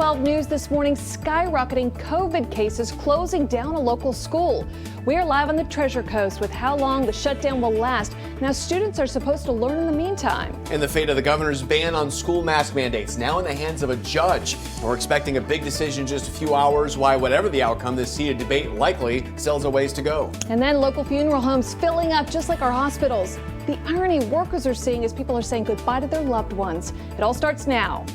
12 News this morning, skyrocketing COVID cases closing down a local school. We are live on the Treasure Coast with how long the shutdown will last. Now, students are supposed to learn in the meantime. And the fate of the governor's ban on school mask mandates now in the hands of a judge. We're expecting a big decision in just a few hours. Why, whatever the outcome, this heated debate likely still has a ways to go. And then local funeral homes filling up just like our hospitals. The irony workers are seeing as people are saying goodbye to their loved ones. It all starts now.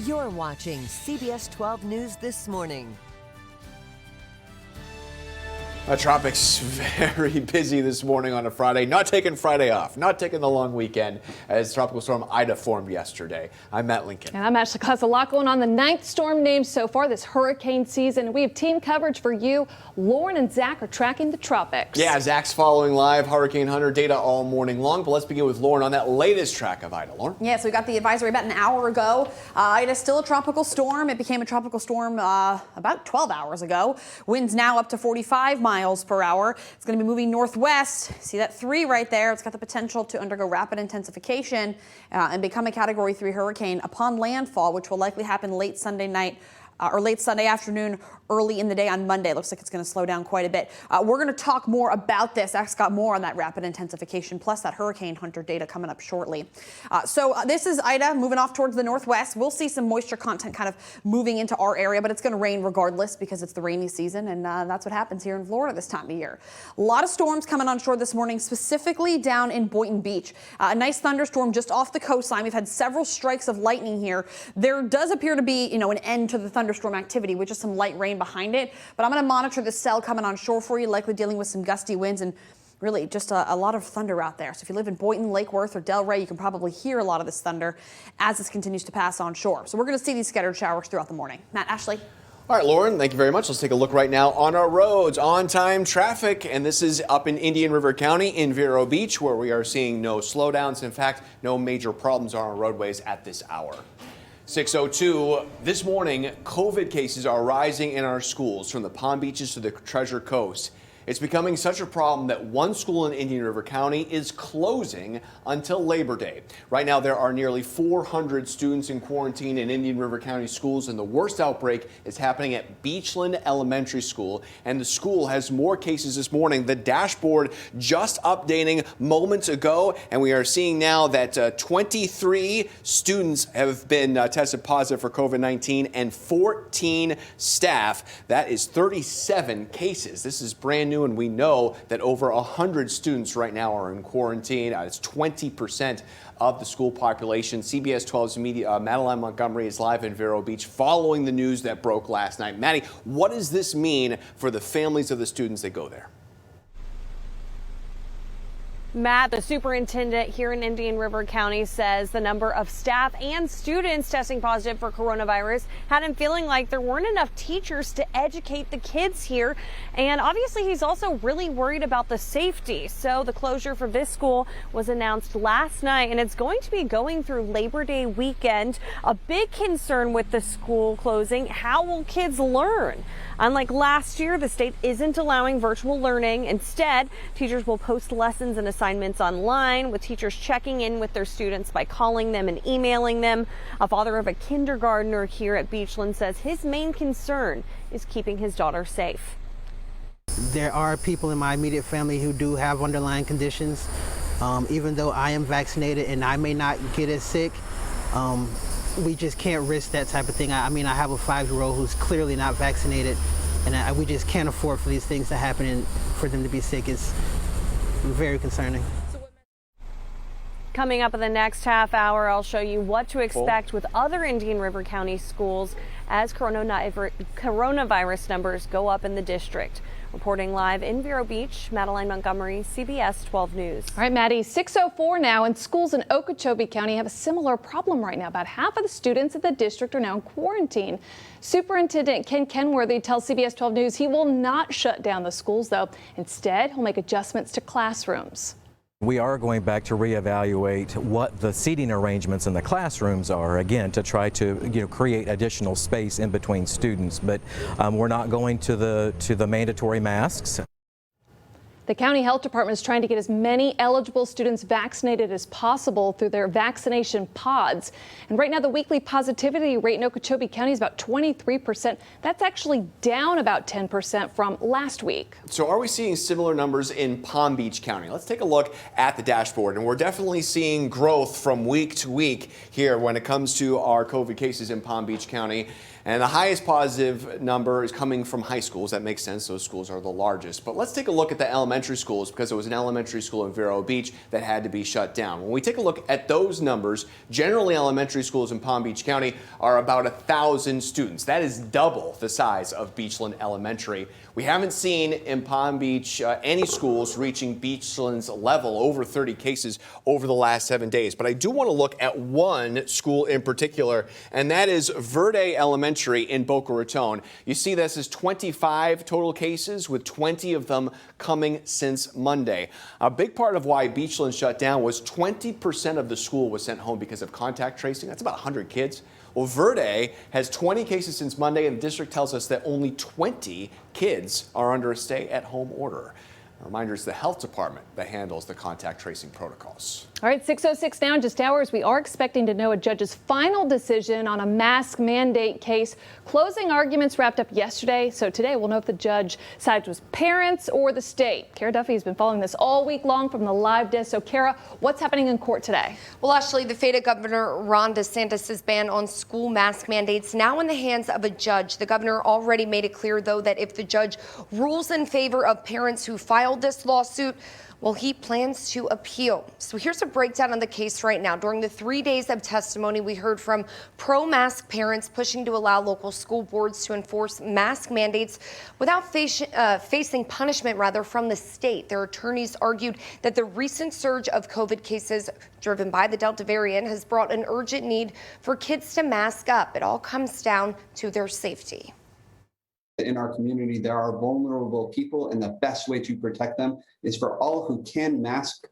You're watching CBS 12 News this morning. Tropics very busy this morning on a Friday. Not taking Friday off, not taking the long weekend as Tropical Storm Ida formed yesterday. I'm Matt Lincoln. And I'm Ashley Klaus. A lot going on. The 9th storm named so far this hurricane season. We have team coverage for you. Lauren and Zach are tracking the tropics. Yeah, Zach's following live Hurricane Hunter data all morning long. But let's begin with Lauren on that latest track of Ida. Lauren? Yeah, so we got the advisory about an hour ago. Ida's still a tropical storm. It became a tropical storm about 12 hours ago. Winds now up to 45 miles per hour. It's going to be moving northwest. See that 3 right there? It's got the potential to undergo rapid intensification and become a Category 3 hurricane upon landfall, which will likely happen late Sunday night or late Sunday afternoon, early in the day on Monday. Looks like it's going to slow down quite a bit. We're going to talk more about this. Zach's got more on that rapid intensification, plus that Hurricane Hunter data coming up shortly. So this is Ida moving off towards the northwest. We'll see some moisture content kind of moving into our area, but it's going to rain regardless because it's the rainy season, and that's what happens here in Florida this time of year. A lot of storms coming on shore this morning, specifically down in Boynton Beach. A nice thunderstorm just off the coastline. We've had several strikes of lightning here. There does appear to be, an end to the thunderstorm activity with just some light rain behind it. But I'm going to monitor the cell coming on shore for you, likely dealing with some gusty winds and really just a lot of thunder out there. So if you live in Boynton, Lake Worth, or Delray, you can probably hear a lot of this thunder as this continues to pass on shore. So we're going to see these scattered showers throughout the morning. Matt, Ashley. All right, Lauren, thank you very much. Let's take a look right now on our roads, on-time traffic, and this is up in Indian River County in Vero Beach, where we are seeing no slowdowns. In fact, no major problems on our roadways at this hour. 6:02, this morning, COVID cases are rising in our schools from the Palm Beaches to the Treasure Coast. It's becoming such a problem that one school in Indian River County is closing until Labor Day. Right now, there are nearly 400 students in quarantine in Indian River County schools, and the worst outbreak is happening at Beachland Elementary School. And the school has more cases this morning. The dashboard just updating moments ago, and we are seeing now that 23 students have been tested positive for COVID-19 and 14 staff. That is 37 cases. This is brand new. And we know that over 100 students right now are in quarantine. It's 20% of the school population. CBS 12's media, Madeline Montgomery is live in Vero Beach following the news that broke last night. Maddie, what does this mean for the families of the students that go there? Matt, the superintendent here in Indian River County, says the number of staff and students testing positive for coronavirus had him feeling like there weren't enough teachers to educate the kids here. And obviously, he's also really worried about the safety. So the closure for this school was announced last night, and it's going to be going through Labor Day weekend. A big concern with the school closing: how will kids learn? Unlike last year, the state isn't allowing virtual learning. Instead, teachers will post lessons and assignments online, with teachers checking in with their students by calling them and emailing them. A father of a kindergartner here at Beachland says his main concern is keeping his daughter safe. There are people in my immediate family who do have underlying conditions. Even though I am vaccinated and I may not get as sick, we just can't risk that type of thing. I mean, I have a 5-year-old who's clearly not vaccinated, and we just can't afford for these things to happen, and for them to be sick is very concerning. Coming up in the next half hour, I'll show you what to expect with other Indian River County schools as coronavirus numbers go up in the district. Reporting live in Vero Beach, Madeline Montgomery, CBS 12 News. All right, Maddie, 6:04 now, and schools in Okeechobee County have a similar problem right now. About half of the students at the district are now in quarantine. Superintendent Ken Kenworthy tells CBS 12 News he will not shut down the schools, though. Instead, he'll make adjustments to classrooms. We are going back to reevaluate what the seating arrangements in the classrooms are, again, to try to create additional space in between students. But we're not going to the mandatory masks. The county health department is trying to get as many eligible students vaccinated as possible through their vaccination pods. And right now, the weekly positivity rate in Okeechobee County is about 23%. That's actually down about 10% from last week. So are we seeing similar numbers in Palm Beach County? Let's take a look at the dashboard. And we're definitely seeing growth from week to week here when it comes to our COVID cases in Palm Beach County. And the highest positive number is coming from high schools. That makes sense. Those schools are the largest. But let's take a look at the elementary schools, because there was an elementary school in Vero Beach that had to be shut down. When we take a look at those numbers, generally elementary schools in Palm Beach County are about 1,000 students. That is double the size of Beachland Elementary. We haven't seen in Palm Beach any schools reaching Beachland's level, over 30 cases over the last 7 days. But I do want to look at one school in particular, and that is Verde Elementary in Boca Raton. You see this is 25 total cases, with 20 of them coming since Monday. A big part of why Beachland shut down was 20% of the school was sent home because of contact tracing. That's about 100 kids. Well, Verde has 20 cases since Monday, and the district tells us that only 20 kids are under a stay-at-home order. A reminder, it's the health department that handles the contact tracing protocols. All right, 6:06 now, in just hours. We are expecting to know a judge's final decision on a mask mandate case. Closing arguments wrapped up yesterday, so today we'll know if the judge sides with parents or the state. Kara Duffy has been following this all week long from the live desk. So, Kara, what's happening in court today? Well, Ashley, the fate of Governor Ron DeSantis' ban on school mask mandates now in the hands of a judge. The governor already made it clear, though, that if the judge rules in favor of parents who filed this lawsuit, well, he plans to appeal. So here's a breakdown on the case right now. During the 3 days of testimony, we heard from pro-mask parents pushing to allow local school boards to enforce mask mandates without facing punishment, from the state. Their attorneys argued that the recent surge of COVID cases driven by the Delta variant has brought an urgent need for kids to mask up. It all comes down to their safety. In our community, there are vulnerable people, and the best way to protect them is for all who can mask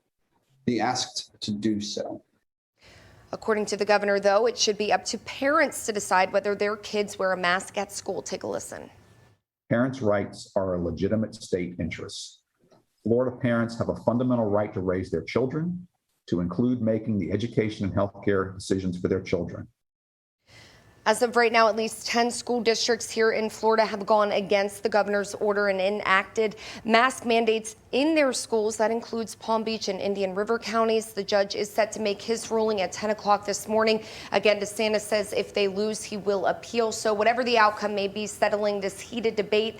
be asked to do so. According to the governor, though, it should be up to parents to decide whether their kids wear a mask at school. Take a listen. Parents' rights are a legitimate state interest. Florida parents have a fundamental right to raise their children, to include making the education and healthcare decisions for their children. As of right now, at least 10 school districts here in Florida have gone against the governor's order and enacted mask mandates in their schools. That includes Palm Beach and Indian River counties. The judge is set to make his ruling at 10 o'clock this morning. Again, DeSantis says if they lose, he will appeal. So whatever the outcome may be, settling this heated debate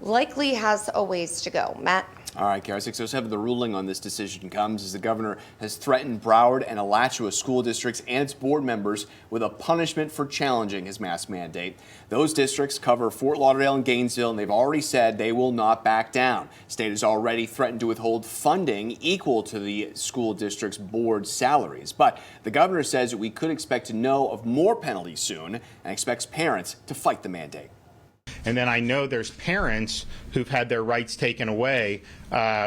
likely has a ways to go. Matt? All right, Kara, 6:07, the ruling on this decision comes as the governor has threatened Broward and Alachua school districts and its board members with a punishment for challenging his mask mandate. Those districts cover Fort Lauderdale and Gainesville, and they've already said they will not back down. State has already threatened to withhold funding equal to the school district's board salaries. But the governor says we could expect to know of more penalties soon and expects parents to fight the mandate. And then I know there's parents who've had their rights taken away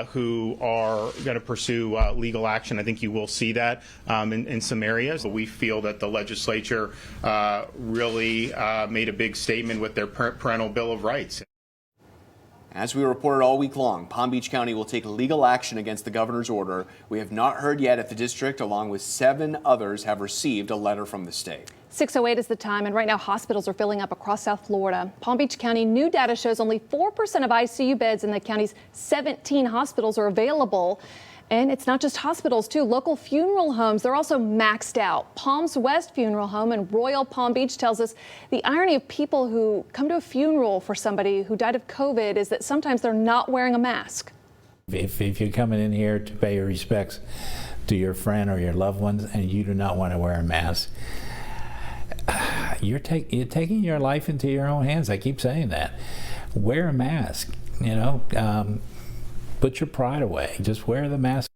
who are going to pursue legal action. I think you will see that in some areas. We feel that the legislature really made a big statement with their parental bill of rights. As we reported all week long, Palm Beach County will take legal action against the governor's order. We have not heard yet if the district, along with 7 others, have received a letter from the state. 6:08 is the time, and right now hospitals are filling up across South Florida. Palm Beach County new data shows only 4% of ICU beds in the county's 17 hospitals are available. And it's not just hospitals, too. Local funeral homes, they're also maxed out. Palms West Funeral Home in Royal Palm Beach tells us the irony of people who come to a funeral for somebody who died of COVID is that sometimes they're not wearing a mask. If you're coming in here to pay your respects to your friend or your loved ones and you do not want to wear a mask, you're taking your life into your own hands. I keep saying that. Wear a mask, put your pride away. Just wear the mask.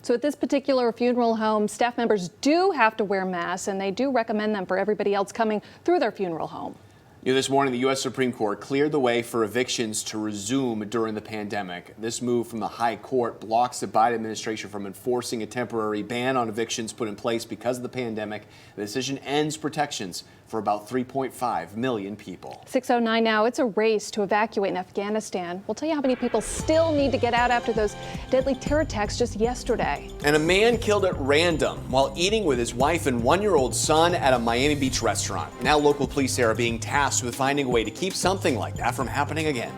So at this particular funeral home, staff members do have to wear masks, and they do recommend them for everybody else coming through their funeral home. This morning, the U.S. Supreme Court cleared the way for evictions to resume during the pandemic. This move from the High Court blocks the Biden administration from enforcing a temporary ban on evictions put in place because of the pandemic. The decision ends protections for about 3.5 million people. 6:09 now. It's a race to evacuate in Afghanistan. We'll tell you how many people still need to get out after those deadly terror attacks just yesterday. And a man killed at random while eating with his wife and one-year-old son at a Miami Beach restaurant. Now local police are being tasked with finding a way to keep something like that from happening again.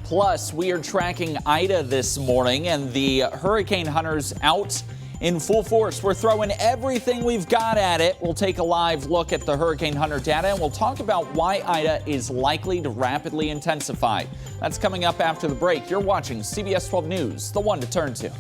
Plus, we are tracking Ida this morning, and the hurricane hunters out in full force. We're throwing everything we've got at it. We'll take a live look at the hurricane hunter data, and we'll talk about why Ida is likely to rapidly intensify. That's coming up after the break. You're watching CBS 12 News, the one to turn to.